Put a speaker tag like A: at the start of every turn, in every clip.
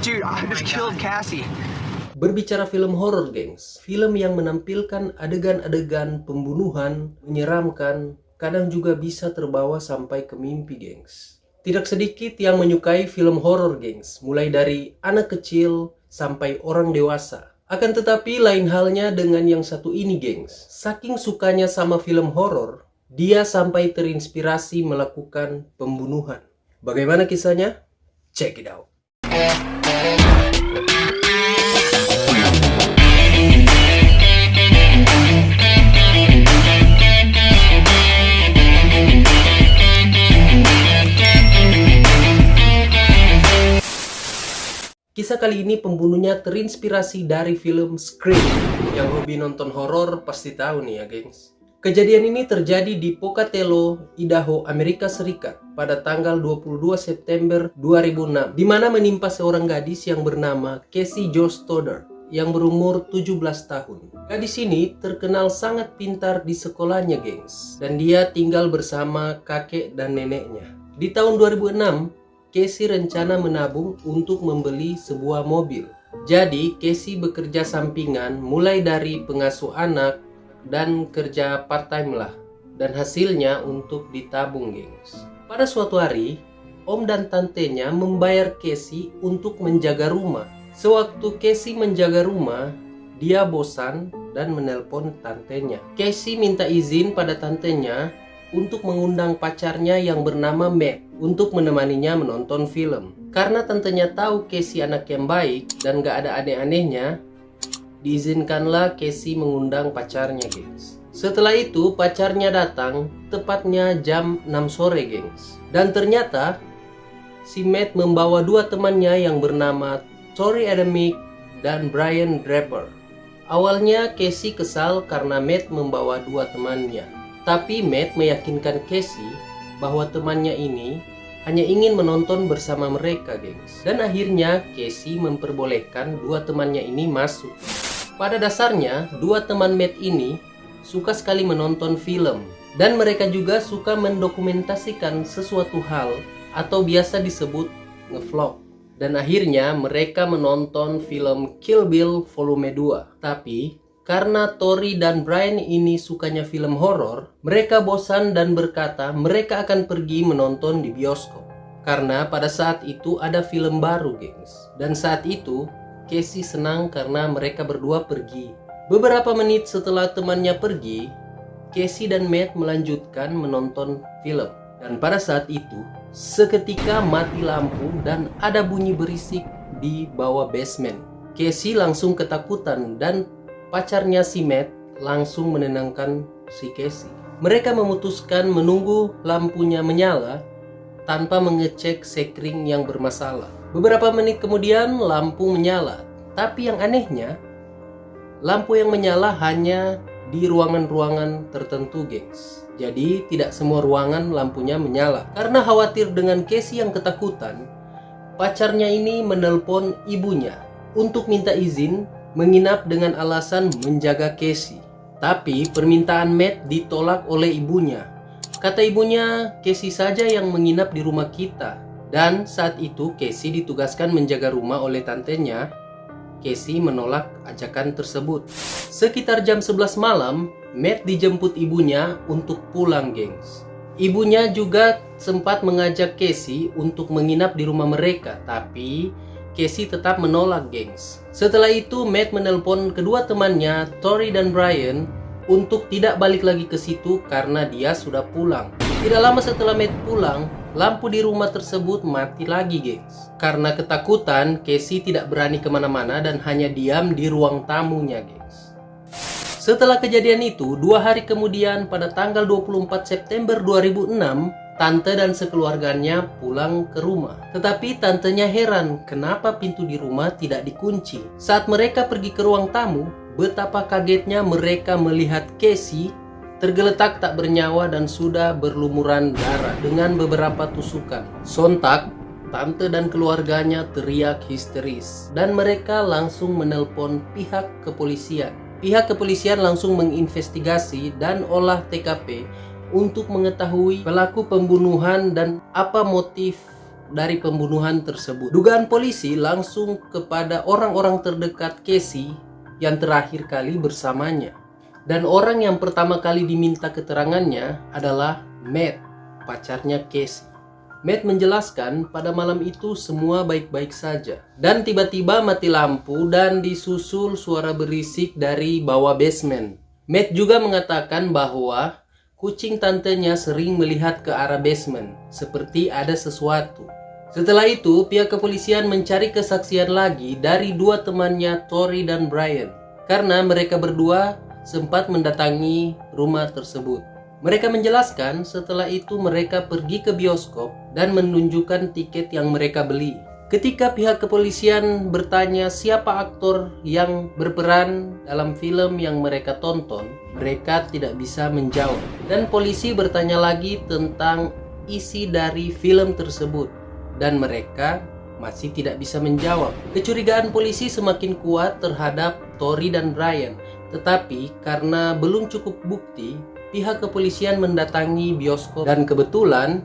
A: Dude, I just killed Cassie.
B: Berbicara film horor, gengs, film yang menampilkan adegan-adegan pembunuhan, menyeramkan, kadang juga bisa terbawa sampai ke mimpi, gengs. Tidak sedikit yang menyukai film horor, gengs, mulai dari anak kecil sampai orang dewasa. Akan tetapi lain halnya dengan yang satu ini, gengs. Saking sukanya sama film horor, dia sampai terinspirasi melakukan pembunuhan. Bagaimana kisahnya? Check it out. Kisah kali ini pembunuhnya terinspirasi dari film Scream. Yang hobi nonton horor pasti tahu nih ya, gengs. Kejadian ini terjadi di Pocatello, Idaho, Amerika Serikat pada tanggal 22 September 2006, di mana menimpa seorang gadis yang bernama Casey Jo Stoddard yang berumur 17 tahun. Gadis ini terkenal sangat pintar di sekolahnya, gengs, dan dia tinggal bersama kakek dan neneknya. Di tahun 2006, Casey rencana menabung untuk membeli sebuah mobil. Jadi, Casey bekerja sampingan mulai dari pengasuh anak dan kerja part-time lah. Dan hasilnya untuk ditabung, gengs. Pada suatu hari, om dan tantenya membayar Casey untuk menjaga rumah. Sewaktu Casey menjaga rumah, dia bosan dan menelpon tantenya. Casey minta izin pada tantenya untuk mengundang pacarnya yang bernama Matt untuk menemaninya menonton film. Karena tantenya tahu Casey anak yang baik dan gak ada aneh-anehnya, diizinkanlah Casey mengundang pacarnya, gengs. Setelah itu pacarnya datang tepatnya jam 6 sore, gengs. Dan ternyata si Matt membawa dua temannya yang bernama Tori Adamick dan Brian Draper. Awalnya Casey kesal karena Matt membawa dua temannya. Tapi Matt meyakinkan Casey bahwa temannya ini hanya ingin menonton bersama mereka, gengs. Dan akhirnya Casey memperbolehkan dua temannya ini masuk. Pada dasarnya, dua teman Matt ini suka sekali menonton film. Dan mereka juga suka mendokumentasikan sesuatu hal atau biasa disebut ngevlog. Dan akhirnya mereka menonton film Kill Bill Volume 2. Tapi karena Tori dan Brian ini sukanya film horor, mereka bosan dan berkata mereka akan pergi menonton di bioskop. Karena pada saat itu ada film baru, gengs. Dan saat itu, Casey senang karena mereka berdua pergi. Beberapa menit setelah temannya pergi, Casey dan Matt melanjutkan menonton film. Dan pada saat itu, seketika mati lampu dan ada bunyi berisik di bawah basement. Casey langsung ketakutan dan pacarnya si Matt langsung menenangkan si Casey. Mereka memutuskan menunggu lampunya menyala tanpa mengecek sekring yang bermasalah. Beberapa menit kemudian lampu menyala. Tapi yang anehnya, lampu yang menyala hanya di ruangan-ruangan tertentu, gengs. Jadi tidak semua ruangan lampunya menyala. Karena khawatir dengan Casey yang ketakutan, pacarnya ini menelpon ibunya untuk minta izin menginap dengan alasan menjaga Casey. Tapi permintaan Matt ditolak oleh ibunya. Kata ibunya, Casey saja yang menginap di rumah kita. Dan saat itu Casey ditugaskan menjaga rumah oleh tantenya. Casey menolak ajakan tersebut. Sekitar jam 11 malam, Matt dijemput ibunya untuk pulang, gengs. Ibunya juga sempat mengajak Casey untuk menginap di rumah mereka, tapi Casey tetap menolak, gengs. Setelah itu Matt menelpon kedua temannya, Tori dan Brian, untuk tidak balik lagi ke situ karena dia sudah pulang. Tidak lama setelah Matt pulang, lampu di rumah tersebut mati lagi, gengs. Karena ketakutan, Casey tidak berani kemana-mana dan hanya diam di ruang tamunya, gengs. Setelah kejadian itu, 2 hari kemudian pada tanggal 24 September 2006, tante dan sekeluarganya pulang ke rumah. Tetapi tantenya heran kenapa pintu di rumah tidak dikunci. Saat mereka pergi ke ruang tamu, betapa kagetnya mereka melihat Casey tergeletak tak bernyawa dan sudah berlumuran darah dengan beberapa tusukan. Sontak, tante dan keluarganya teriak histeris dan mereka langsung menelpon pihak kepolisian. Pihak kepolisian langsung menginvestigasi dan olah TKP untuk mengetahui pelaku pembunuhan dan apa motif dari pembunuhan tersebut. Dugaan polisi langsung kepada orang-orang terdekat Casey yang terakhir kali bersamanya. Dan orang yang pertama kali diminta keterangannya adalah Matt, pacarnya Casey. Matt menjelaskan pada malam itu semua baik-baik saja. Dan tiba-tiba mati lampu dan disusul suara berisik dari bawah basement. Matt juga mengatakan bahwa kucing tantenya sering melihat ke arah basement, seperti ada sesuatu. Setelah itu, pihak kepolisian mencari kesaksian lagi dari dua temannya, Tori dan Brian. Karena mereka berdua sempat mendatangi rumah tersebut. Mereka menjelaskan setelah itu mereka pergi ke bioskop dan menunjukkan tiket yang mereka beli. Ketika pihak kepolisian bertanya siapa aktor yang berperan dalam film yang mereka tonton, mereka tidak bisa menjawab. Dan polisi bertanya lagi tentang isi dari film tersebut, dan mereka masih tidak bisa menjawab. Kecurigaan polisi semakin kuat terhadap Tori dan Brian, tetapi karena belum cukup bukti, pihak kepolisian mendatangi bioskop dan kebetulan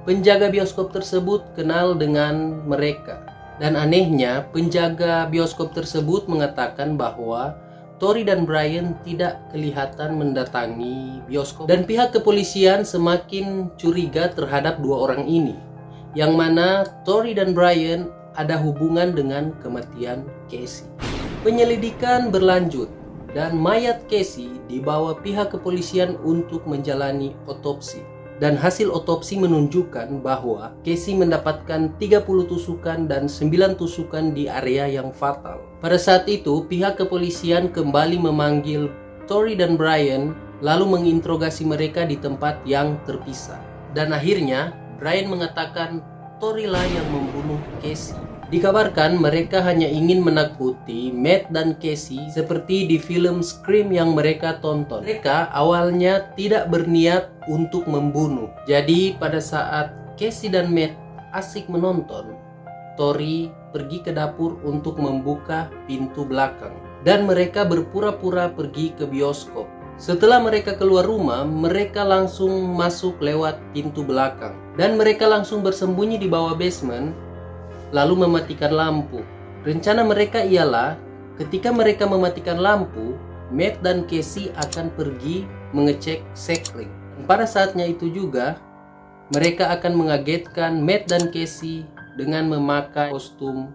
B: penjaga bioskop tersebut kenal dengan mereka. Dan anehnya, penjaga bioskop tersebut mengatakan bahwa Tori dan Brian tidak kelihatan mendatangi bioskop. Dan pihak kepolisian semakin curiga terhadap dua orang ini, yang mana Tori dan Brian ada hubungan dengan kematian Casey. Penyelidikan berlanjut dan mayat Casey dibawa pihak kepolisian untuk menjalani otopsi. Dan hasil otopsi menunjukkan bahwa Casey mendapatkan 30 tusukan dan 9 tusukan di area yang fatal. Pada saat itu, pihak kepolisian kembali memanggil Tori dan Brian lalu menginterogasi mereka di tempat yang terpisah. Dan akhirnya, Brian mengatakan Tori lah yang membunuh Casey. Dikabarkan mereka hanya ingin menakuti Matt dan Casey seperti di film Scream yang mereka tonton. Mereka awalnya tidak berniat untuk membunuh. Jadi pada saat Casey dan Matt asik menonton, Tori pergi ke dapur untuk membuka pintu belakang. Dan mereka berpura-pura pergi ke bioskop. Setelah mereka keluar rumah, mereka langsung masuk lewat pintu belakang. Dan mereka langsung bersembunyi di bawah basement, lalu mematikan lampu. Rencana mereka ialah ketika mereka mematikan lampu, Matt dan Casey akan pergi mengecek sekling. Pada saatnya itu juga, mereka akan mengagetkan Matt dan Casey dengan memakai kostum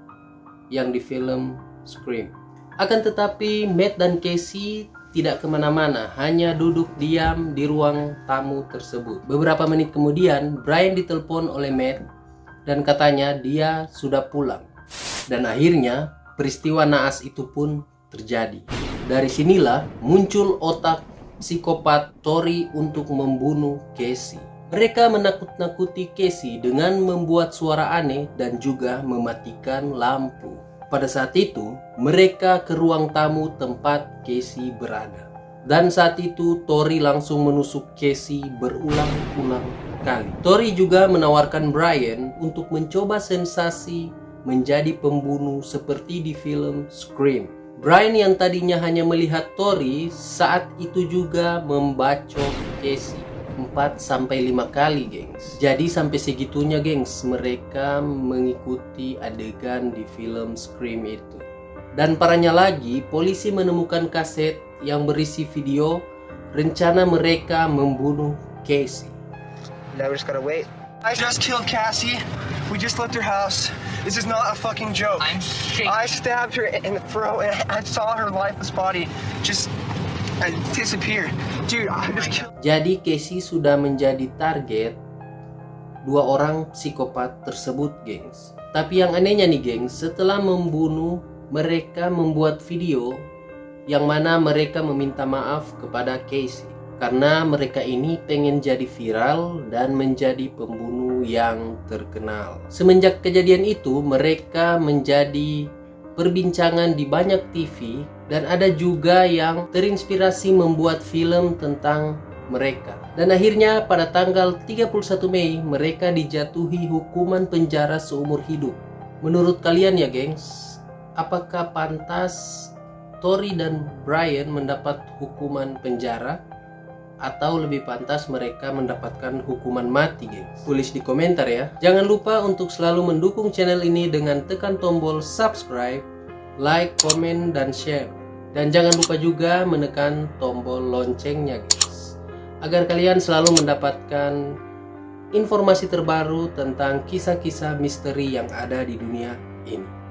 B: yang di film Scream. Akan tetapi Matt dan Casey tidak kemana-mana, hanya duduk diam di ruang tamu tersebut. Beberapa menit kemudian, Brian ditelepon oleh Matt dan katanya dia sudah pulang. Dan akhirnya peristiwa naas itu pun terjadi. Dari sinilah muncul otak psikopat Tori untuk membunuh Casey. Mereka menakut-nakuti Casey dengan membuat suara aneh dan juga mematikan lampu. Pada saat itu, mereka ke ruang tamu tempat Casey berada. Dan saat itu, Tori langsung menusuk Casey berulang-ulang kali. Tori juga menawarkan Brian untuk mencoba sensasi menjadi pembunuh seperti di film Scream. Brian yang tadinya hanya melihat Tori saat itu juga membacok Casey 4-5 kali, gengs. Jadi sampai segitunya, gengs, mereka mengikuti adegan di film Scream itu. Dan parahnya lagi, polisi menemukan kaset yang berisi video rencana mereka membunuh Casey.
A: Now we're just gotta wait. I just killed Cassie. We just left her house. This is not a fucking joke.
C: I'm shaking.
A: I stabbed her in the throat and I saw her lifeless body just disappear. Dude, I just killed.
B: Jadi Casey sudah menjadi target dua orang psikopat tersebut, gengs. Tapi yang anehnya nih, gengs, setelah membunuh, mereka membuat video yang mana mereka meminta maaf kepada Casey. Karena mereka ini pengen jadi viral dan menjadi pembunuh yang terkenal. Semenjak kejadian itu, mereka menjadi perbincangan di banyak TV dan ada juga yang terinspirasi membuat film tentang mereka. Dan akhirnya pada tanggal 31 Mei, mereka dijatuhi hukuman penjara seumur hidup. Menurut kalian ya, gengs, apakah pantas Tori dan Brian mendapat hukuman penjara? atau lebih pantas mereka mendapatkan hukuman mati, gengs? Tulis di komentar ya. Jangan lupa untuk selalu mendukung channel ini dengan tekan tombol subscribe, like, komen, dan share. Dan jangan lupa juga menekan tombol loncengnya, guys, agar kalian selalu mendapatkan informasi terbaru tentang kisah-kisah misteri yang ada di dunia ini.